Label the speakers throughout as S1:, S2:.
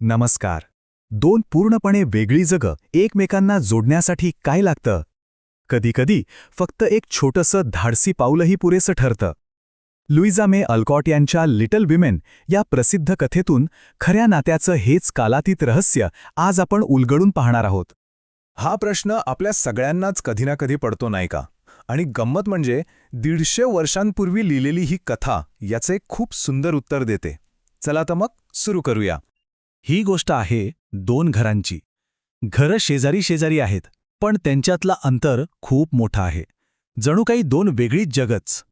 S1: नमस्कार. दोन पूर्णपणे वेगळी जगं एकमेकांना जोडण्यासाठी काय लागतं? कधीकधी फक्त एक छोटंसं धाडसी पाऊलही पुरेसं ठरतं. लुईजा मे अल्कॉट यांच्या लिटल विमेन या प्रसिद्ध कथेतून खऱ्या नात्याचं हेच कालातीत रहस्य आज आपण उलगडून पाहणार आहोत.
S2: हा प्रश्न आपल्या सगळ्यांनाच कधी ना कधी पडतो नाही का? आणि गंमत म्हणजे 150 वर्षांपूर्वी लिहिलेली ही कथा याचे खूप सुंदर उत्तर देते. चला तर मग सुरू करूया.
S1: ही गोष्ट आहे दोन घरांची. घरं शेजारी शेजारी आहेत, पण त्यांच्यातलं अंतर खूप मोठं आहे. जणू काही दोन वेगळीच जगच.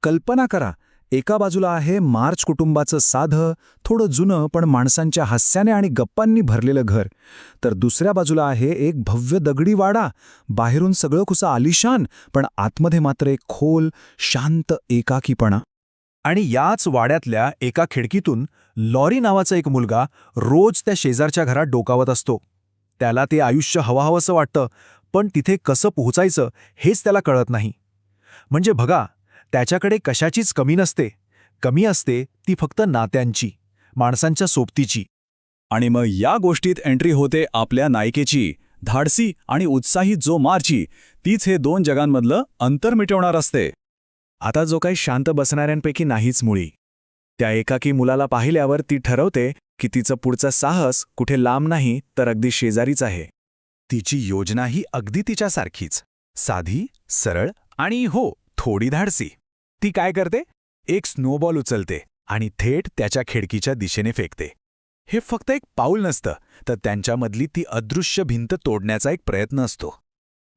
S1: कल्पना करा, एका बाजूला आहे मार्च कुटुंबाचं साधं, थोडं जुनं पण माणसांच्या हास्याने आणि गप्पांनी भरलेलं घर, तर दुसऱ्या बाजूला आहे एक भव्य दगडी वाडा. बाहेरून सगळं कुसं आलिशान, पण आतमध्ये मात्र एक खोल, शांत एकाकीपणा. आणि याच वाड्यातल्या एका खिडकीतून लॉरी नावाचा एक मुलगा रोज त्या शेजारच्या घरात डोकावत असतो. त्याला ते आयुष्य हवंहवंसं वाटतं, पण तिथे कसं पोहोचायचं हेच त्याला कळत नाही. म्हणजे बघा, त्याच्याकडे कशाचीच कमी नसते. कमी असते ती फक्त नात्यांची, माणसांच्या सोबतीची. आणि मग या गोष्टीत एंट्री होते आपल्या नायिकेची, धाडसी आणि उत्साही जो मार्ची. तीच हे दोन जगांमधलं अंतर मिटवणार असते. आता जो काही शांत बसणाऱ्यांपैकी नाहीच मुळी. त्या एकाकी मुलाला पाहिल्यावर ती ठरवते की तिचं पुढचं साहस कुठे लांब नाही तर अगदी शेजारीच आहे.
S2: तिची योजनाही अगदी तिच्यासारखीच, साधी, सरळ आणि हो, थोडी धाडसी. ती काय करते? एक स्नोबॉल उचलते आणि थेट त्याच्या खिडकीच्या दिशेने फेकते. हे फक्त एक पाऊल नसतं, तर त्यांच्यामधली ती अदृश्य भिंत तोडण्याचा एक प्रयत्न असतो.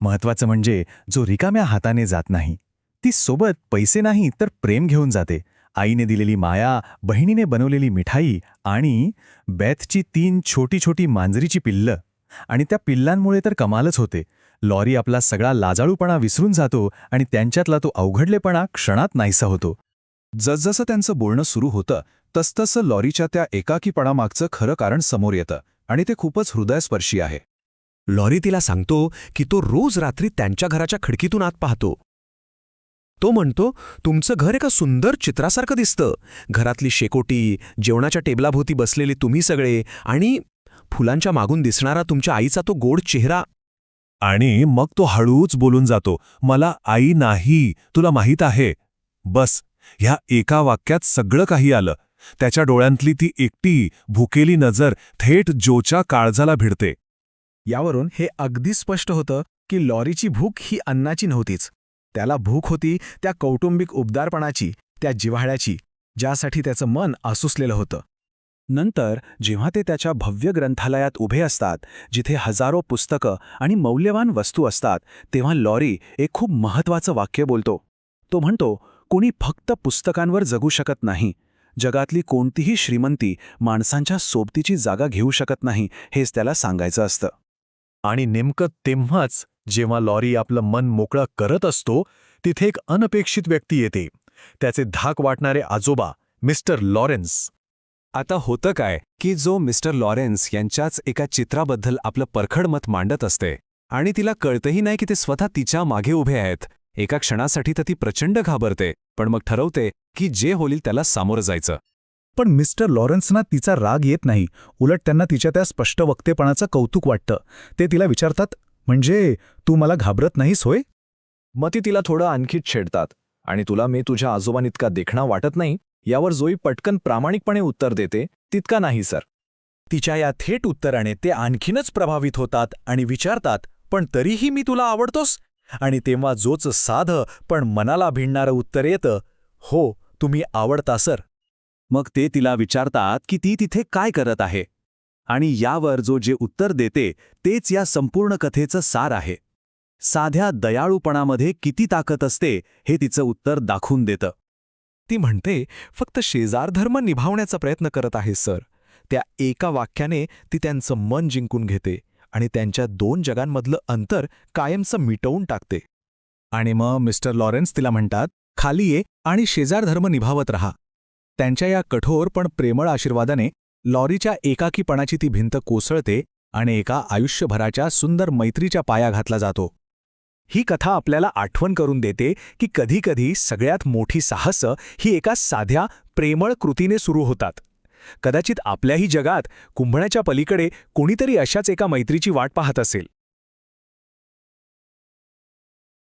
S1: महत्वाचं म्हणजे जो रिकाम्या हाताने जात नाही, ती सोबत पैसे नाही तर प्रेम घेऊन जाते. आईने दिलेली माया, बहिणीने बनवलेली मिठाई आणि बेथची 3 छोटी छोटी मांजरीची पिल्लं. आणि त्या पिल्लांमुळे तर कमालच होते. लॉरी आपला सगळा लाजाळूपणा विसरून जातो आणि त्यांच्यातला तो अवघडलेपणा क्षणात नाहीसा होतो.
S2: जसजसं त्यांचं बोलणं सुरू होतं तसतसं लॉरीच्या त्या एकाकीपणामागचं खरं कारण समोर येतं, आणि ते खूपच हृदयस्पर्शी आहे.
S3: लॉरी तिला सांगतो की तो रोज रात्री त्यांच्या घराच्या खिडकीतून आत पाहतो. तो म्हणतो, तुमचं घर एका सुंदर चित्रासारखं दिसतं. घरातली शेकोटी, जेवणाच्या टेबलाभोवती बसलेले तुम्ही सगळे, आणि फुलांच्या मागून दिसणारा तुमच्या आईचा तो गोड चेहरा.
S4: आणि मग तो हळूच बोलून जातो, मला आई नाही, तुला माहीत आहे. बस, ह्या एका वाक्यात सगळं काही आलं. त्याच्या डोळ्यांतली ती एकटी, भुकेली नजर थेट जोच्या काळजाला भिडते.
S2: यावरून हे अगदी स्पष्ट होतं की लॉरीची भूक ही अन्नाची नव्हतीच. त्याला भूक होती त्या कौटुंबिक उबदारपणाची, त्या जिव्हाळ्याची, ज्यासाठी त्याचं मन आसुसलेलं होतं.
S1: नंतर जेव्हा ते त्याच्या भव्य ग्रंथालयात उभे असतात, जिथे हजारो पुस्तकं आणि मौल्यवान वस्तू असतात, तेव्हा लॉरी एक खूप महत्त्वाचं वाक्य बोलतो. तो म्हणतो, कोणी फक्त पुस्तकांवर जगू शकत नाही. जगातली कोणतीही श्रीमंती माणसांच्या सोबतीची जागा घेऊ शकत नाही, हेच त्याला सांगायचं असतं.
S4: आणि नेमकं तेव्हाच जेव्हा लॉरी आपलं मन मोकळं करत असतो, तिथे एक अनपेक्षित व्यक्ती येते. त्याचे धाक वाटणारे आजोबा, मिस्टर लॉरेन्स.
S3: आता होतं काय की जो मिस्टर लॉरेन्स यांच्याच एका चित्राबद्दल आपलं परखड मत मांडत असते, आणि तिला कळतही नाही की ते स्वतः तिच्या मागे उभे आहेत. एका क्षणासाठी तर ती प्रचंड घाबरते, पण मग ठरवते की जे होईल त्याला सामोरं जायचं.
S1: पण मिस्टर लॉरेन्सना तिचा राग येत नाही. उलट त्यांना तिच्या त्या स्पष्ट वक्तेपणाचं कौतुक वाटतं. ते तिला विचारतात, म्हणजे तू मला घाबरत नाहीस होय?
S2: मग ती तिला थोडं आणखी छेडतात. आणि तुला मी तुझ्या आजोबांइतका देखणा वाटत नाही? यावर जोई पटकन प्रामाणिकपणे उत्तर देते, तितका नाही सर. तिच्या या थेट उत्तराने ते आणखीनच प्रभावित होतात आणि विचारतात, पण तरीही मी तुला आवडतोस? आणि तेव्हा जोचं साधं पण मनाला भिडणारं उत्तर येतं, हो, तुम्ही आवडता सर.
S1: मग ते तिला विचारतात की ती तिथे काय करत आहे. आणि यावर जो जे उत्तर देते तेच या संपूर्ण कथेचं सार आहे. साध्या दयाळूपणामध्ये किती ताकद असते हे तिचं उत्तर दाखवून देतं.
S2: ती म्हणते, फक्त शेजारधर्म निभावण्याचा प्रयत्न करत आहे सर. त्या एका वाक्याने ती त्यांचं मन जिंकून घेते आणि त्यांच्या दोन जगांमधलं अंतर कायमचं मिटवून टाकते.
S1: आणि मग मिस्टर लॉरेन्स तिला म्हणतात, खाली ये आणि शेजारधर्म निभावत राहा. त्यांच्या या कठोर पण प्रेमळ आशीर्वादाने लॉरीच्या एकाकीपणाची ती भिंत कोसळते आणि एका आयुष्यभराच्या सुंदर मैत्रीच्या पाया घातला जातो. ही कथा आपल्याला आठवण करून देते की कधीकधी सगळ्यात मोठी साहसं ही एका साध्या, प्रेमळ कृतीने सुरू होतात.
S2: कदाचित आपल्याही जगात कुंभण्याच्या पलीकडे कोणीतरी अशाच एका मैत्रीची वाट पाहत असेल.